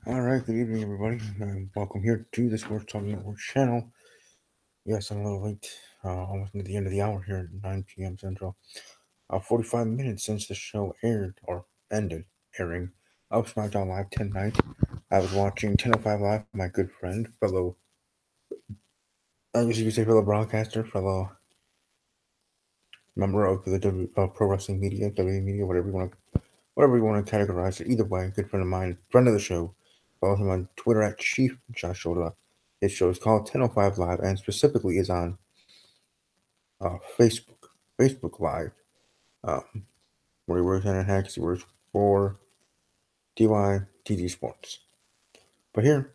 All right, good evening, everybody. Welcome here to the Sports Talk Network channel. Yes, I'm a little late, almost near the end of the hour here at 9 p.m. Central. 45 minutes since the show aired, or ended airing, of SmackDown Live tonight. I was watching 10:05 Live, my good friend, I guess you could say fellow broadcaster, fellow member of the pro wrestling media, WWE media, whatever you want to categorize it. Either way, good friend of mine, friend of the show. Follow him on Twitter at Chief Joshua. His show is called 10:05 Live, and specifically is on Facebook Live, um, where he works on Hacks. He works for TD Sports. But here,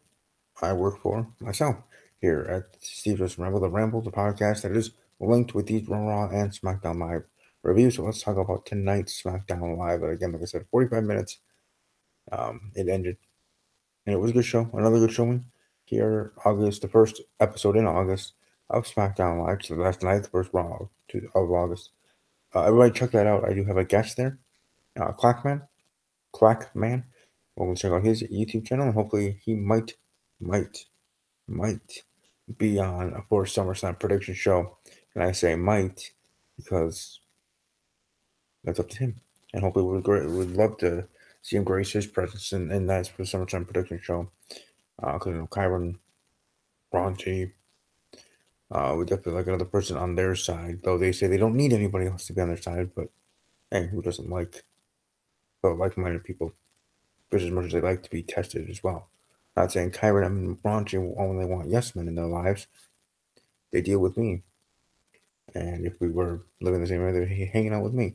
I work for myself here at Steve Just Ramble, the podcast that is linked with these Raw and SmackDown Live reviews. So let's talk about tonight's SmackDown Live. But again, like I said, 45 minutes. It ended, and it was a good show. Another good showing here. August, the first episode in August of SmackDown Live. So last night, the first Raw of August. Everybody check that out. I do have a guest there, Clackman. We'll check out his YouTube channel, and hopefully he might, might be on a for SummerSlam prediction show. And I say might because that's up to him. And hopefully we'd love to see him grace his presence in that for SummerSlam prediction show. Because Kyron, Bronte, we definitely like another person on their side. Though they say they don't need anybody else to be on their side, but hey, who doesn't like like-minded people just as much as they like to be tested as well? Not saying Kyron and Bronte only want yes men in their lives. They deal with me, and if we were living the same way, they'd be hanging out with me.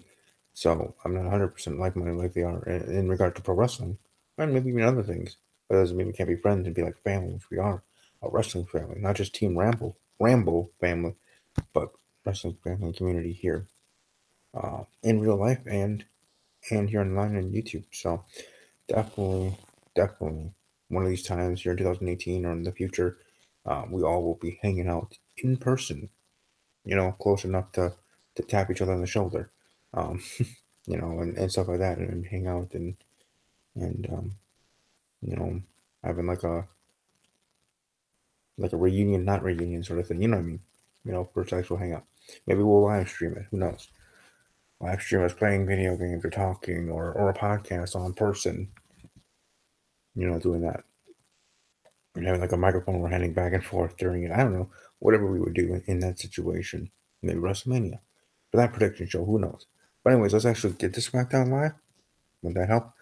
So I'm not 100% like-minded like they are in regard to pro wrestling, and maybe even other things. But that doesn't mean we can't be friends and be like family, which we are, a wrestling family, not just Team Rambo family, but wrestling family community here, in real life and here online and YouTube. So definitely, one of these times here in 2018 or in the future, we all will be hanging out in person. Close enough to tap each other on the shoulder, um, and stuff like that, and hang out and you know, having like a reunion, not reunion sort of thing. You know what I mean? For actual hangout. Maybe we'll live stream it. Who knows? Live stream us playing video games or talking or a podcast on person. Doing that and having like a microphone we're handing back and forth during it. I don't know. Whatever we would do in that situation. Maybe WrestleMania. For that prediction show, who knows? But anyways, let's actually get to SmackDown Live. Would that help?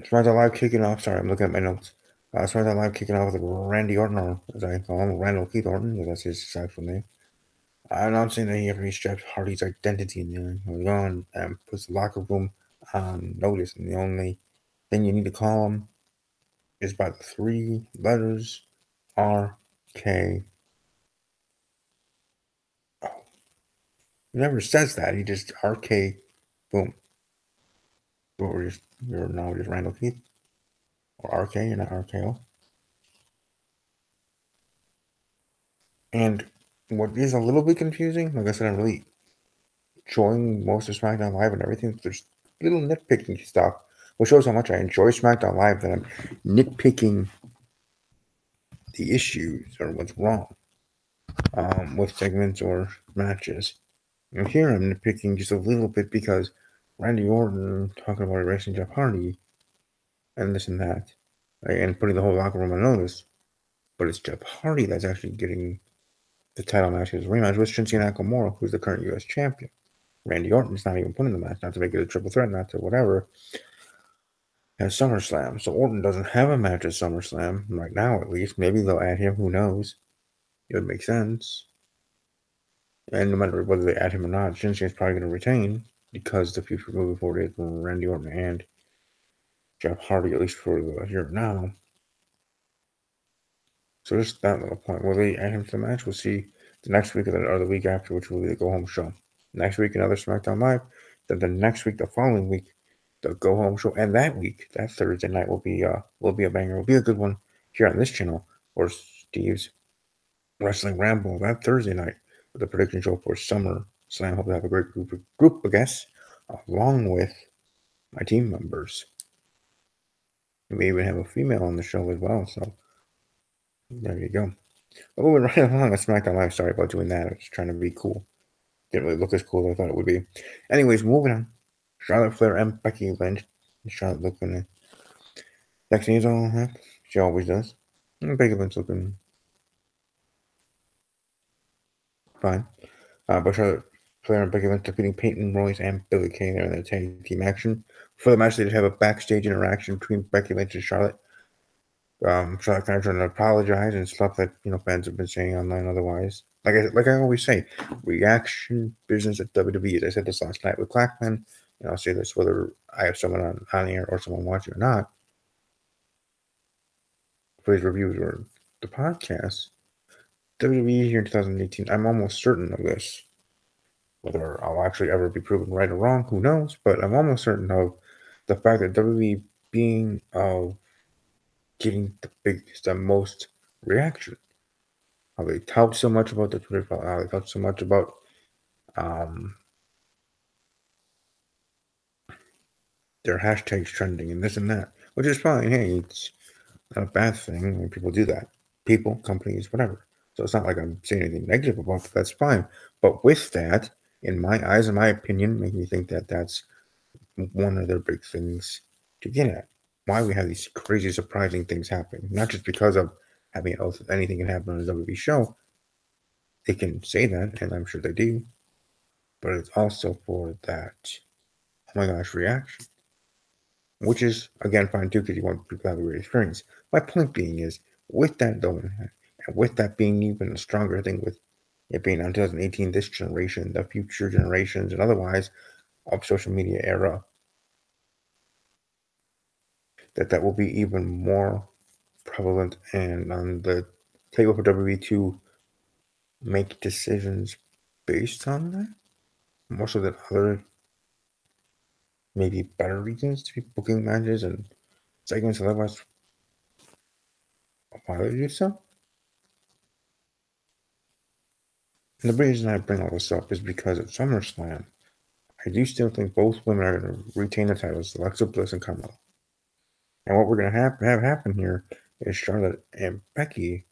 SmackDown Live kicking off. Sorry, I'm looking at my notes. SmackDown Live kicking off with Randy Orton, or as I call him, Randall Keith Orton, because that's his actual name. I'm not saying that he ever reached Hardy's identity and then goes on and puts the locker room on notice. And the only thing you need to call him is by the three letters RK. Oh, he never says that. He just RK, boom. You're now just Randall Keith or RK. You're not RKO. And what is a little bit confusing, like I said, I'm really enjoying most of SmackDown Live and everything. There's little nitpicking stuff, which shows how much I enjoy SmackDown Live, that I'm nitpicking the issues or what's wrong with segments or matches. And here I'm nitpicking just a little bit because Randy Orton talking about erasing Jeff Hardy and this and that, right, and putting the whole locker room on notice. But it's Jeff Hardy that's actually getting the title match, his rematch with Shinsuke Nakamura, who's the current U.S. champion. Randy Orton's not even putting the match, not to make it a triple threat, not to whatever, at SummerSlam. So Orton doesn't have a match at SummerSlam, right now at least. Maybe they'll add him, who knows? It would make sense. And no matter whether they add him or not, Shinsuke's probably going to retain because the future moving forward is Randy Orton and Jeff Hardy, at least for the here and now. So just that little point. Will they add him to the match? We'll see the next week or the week after, which will be the go home show. Next week, another SmackDown Live. Then the next week, the following week, the go home show. And that week, that Thursday night will be a banger. Will be a good one here on this channel or Steve's Wrestling Ramble that Thursday night with the prediction show for SummerSlam. Hope to have a great group of guests along with my team members. We even have a female on the show as well, so there you go. Oh, we're right along a SmackDown Live. Sorry about doing that. I was trying to be cool. Didn't really look as cool as I thought it would be. Anyways, moving on. Charlotte Flair and Becky Lynch. Charlotte looking sexy as all heck. She always does. And Becky Lynch looking fine. But Charlotte Flair and Becky Lynch defeating Peyton Royce and Billie Kay there in their tag team action. For the match, they did have a backstage interaction between Becky Lynch and Charlotte. Charlotte kind of trying to apologize and stuff that fans have been saying online otherwise. Like I always say, reaction business at WWE. I said this last night with Clackman, and I'll say this whether I have someone on air or someone watching or not for his reviews or the podcast. WWE here in 2018, I'm almost certain of this. Whether I'll actually ever be proven right or wrong, who knows? But I'm almost certain of the fact that WWE being getting the most reaction. How they talk so much about the Twitter, how they talk so much about their hashtags trending and this and that, which is fine. Hey, it's not a bad thing when people do that. People, companies, whatever. So it's not like I'm saying anything negative about it. That's fine. But with that, in my eyes, in my opinion, make me think that that's one of their big things to get at. Why we have these crazy, surprising things happening. Not just because of having an oath, anything can happen on a WWE show. They can say that, and I'm sure they do. But it's also for that, oh my gosh, reaction. Which is, again, fine too, because you want people to have a great experience. My point being is, with that though, and with that being even a stronger thing with it being on 2018, this generation, the future generations, and otherwise of social media era, that will be even more prevalent and on the table for WWE to make decisions based on that, more so than other maybe better reasons to be booking matches and segments otherwise why they do so. And the reason I bring all this up is because at SummerSlam, I do still think both women are going to retain the titles, Alexa Bliss and Carmella. And what we're going to have happen here is Charlotte and Becky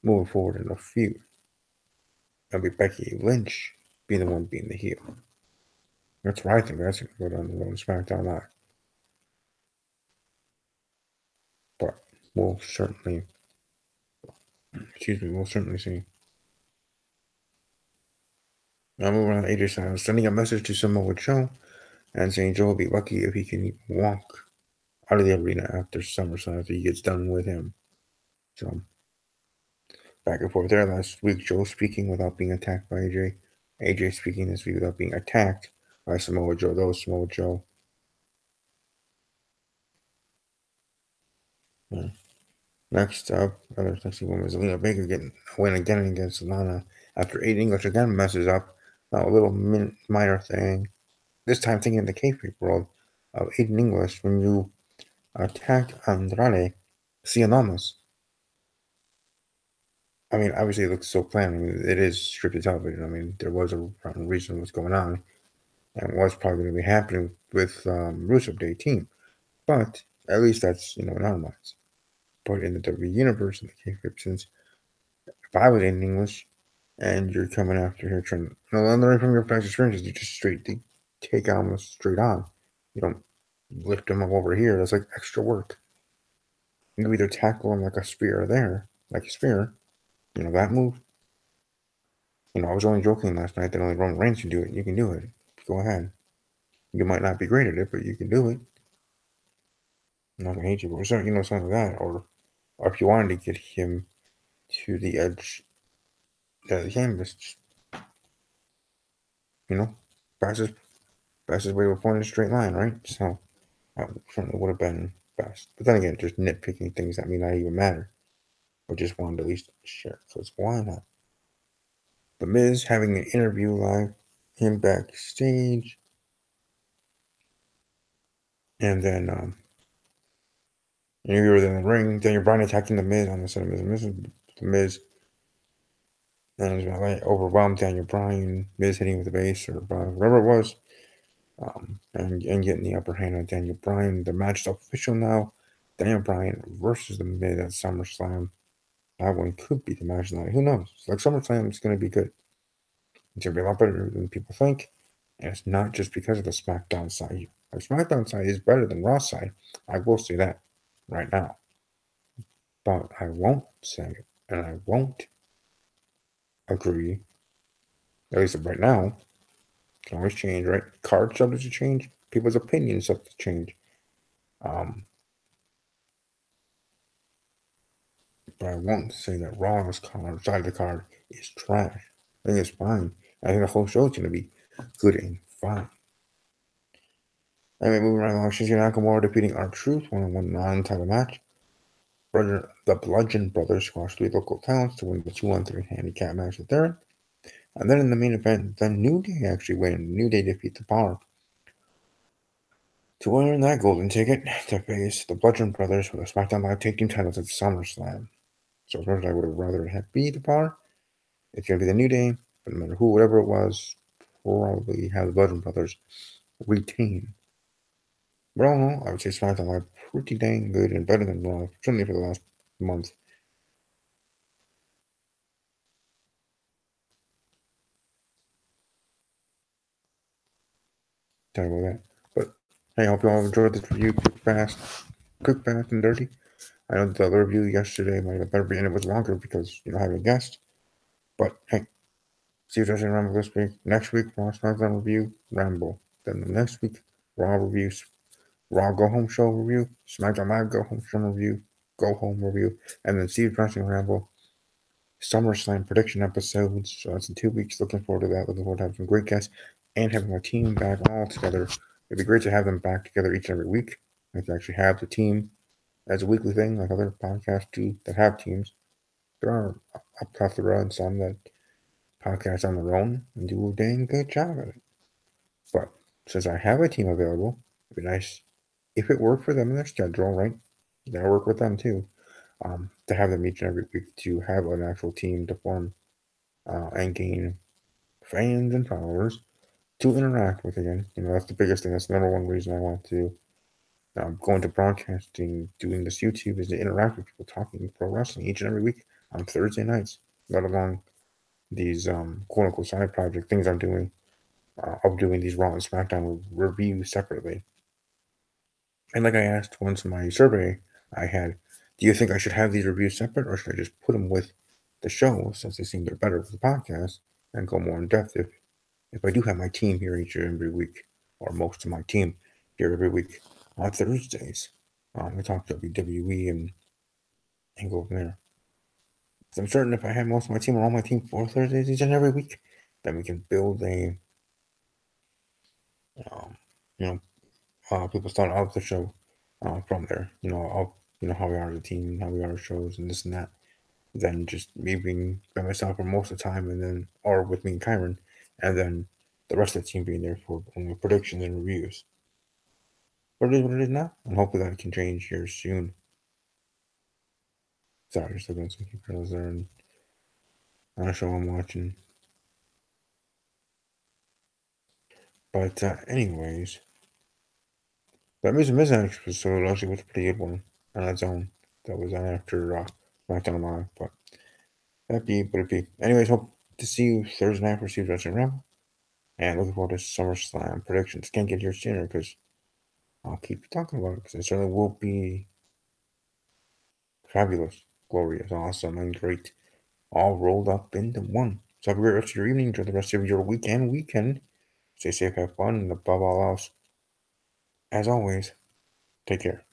moving forward in a feud. It'll be Becky Lynch being the one being the heel. That's what I think. That's going to go down the road in SmackDown Live. But we'll certainly see. Now moving on to AJ Styles, sending a message to Samoa Joe and saying Joe will be lucky if he can even walk out of the arena after SummerSlam after he gets done with him. So back and forth there. Last week, Joe speaking without being attacked by AJ. AJ speaking this week without being attacked by Samoa Joe. Though Samoa Joe. Yeah. Next up, other sexy woman is Zelina Vega getting a win again against Lana after Aiden English again messes up a little minor thing. This time thinking in the kayfabe world of Aiden English when you attacked Andrade Cien Almas. I mean, obviously it looks so planned. I mean, it is scripted television. I mean, there was a reason what's going on and what's probably going to be happening with Rusev Day team. But at least that's, in our minds. But in the WWE universe, in the kayfabe sense, if I was in English and you're coming after here trying to learn from your past experiences, you just take Almas straight on. You don't lift him up over here. That's like extra work. You either tackle him like a spear there, like a spear, that move. I was only joking last night that only Roman Reigns can do it. You can do it. Go ahead. You might not be great at it, but you can do it. I'm not gonna hate you, but something like that. Or if you wanted to get him to the edge of the canvas, fastest way to a point in a straight line, right? So that certainly would have been best. But then again, just nitpicking things that may not even matter. Or just wanted to at least share. So why not? The Miz having an interview live, him backstage. And then you were in the ring. Daniel Bryan attacking the Miz on the side of the Miz. And it was overwhelmed Daniel Bryan. Miz hitting with the base or whatever it was. and getting the upper hand on Daniel Bryan. The match is official now. Daniel Bryan versus the Miz at SummerSlam. That one could be the match of the night. Who knows? Like SummerSlam is going to be good. It's going to be a lot better than people think. And it's not just because of the SmackDown side here. The SmackDown side is better than Raw side. I will say that right now. But I won't say, and I won't agree, at least right now. It can always change, right? Cards subject to change. People's opinions subject to change. But I won't say that Raw's card, side of the card is trash. I think it's fine. I think the whole show is going to be good and fine. Anyway, moving right along, Shinsuke Nakamura defeating R-Truth, one-on-one non-title match. The Bludgeon Brothers squashed 3 local talents to win the 2-on-3 handicap match at third. And then in the main event, the New Day actually win. New Day defeat the Power to earn that golden ticket to face the Bludgeon Brothers for the SmackDown Live Tag Team titles at SummerSlam. So as much as I would have rather have be the Power, it's going to be the New Day, but no matter who, whatever it was, probably have the Bludgeon Brothers retain. But all in all, I would say SmackDown Live pretty dang good and better than Raw, certainly for the last month. Sorry about that. But hey, I hope you all enjoyed this review. Quick, fast, and dirty. I know the other review yesterday might have better been, it was longer because I had a guest. But hey, see you guys in Ramble this week. Next week, Raw SmackDown review, Ramble. Then the next week, Raw reviews, Raw Go Home Show review, SmackDown Live Go Home Show review, Go Home review, and then Steve Wrestling Ramble, SummerSlam prediction episodes. So that's in 2 weeks. Looking forward to that. Looking forward to having some great guests and having my team back all together. It'd be great to have them back together each and every week. Like to actually have the team as a weekly thing, like other podcasts do that have teams. There are a plethora and some that podcast on their own and do a dang good job at it. But since I have a team available, it'd be nice if it worked for them in their schedule, right? That'll work with them too. To have them each and every week to have an actual team to form and gain fans and followers to interact with again. That's the biggest thing. That's the number one reason I want to go into broadcasting, doing this YouTube is to interact with people talking pro wrestling each and every week on Thursday nights, let alone these quote unquote side project things I'm doing of doing these Raw and SmackDown reviews separately. And like I asked once in my survey I had, do you think I should have these reviews separate or should I just put them with the show since they seem they're better for the podcast and go more in depth if I do have my team here each and every week, or most of my team here every week on Thursdays. We talk WWE and go from there. So I'm certain if I have most of my team or all my team for Thursdays each and every week, then we can build a, people start out the show from there. How we are as a team, how we are as shows, and this and that. Then just me being by myself for most of the time, and then or with me and Kyron, and then the rest of the team being there for only predictions and reviews. But it is what it is now, and hopefully that can change here soon. Sorry, just looking at some people there and on a show I'm watching. But anyways, that Miz and Miz episode actually was a pretty good one on its own. That was on after SmackDown Live, but that'd be what it be. Anyways, hope to see you Thursday night for Steve Wrestling Ramble. And looking forward to SummerSlam predictions. Can't get here sooner because I'll keep talking about it because it certainly will be fabulous, glorious, awesome, and great. All rolled up into one. So have a great rest of your evening. Enjoy the rest of your weekend. Stay safe, have fun, and above all else, as always, take care.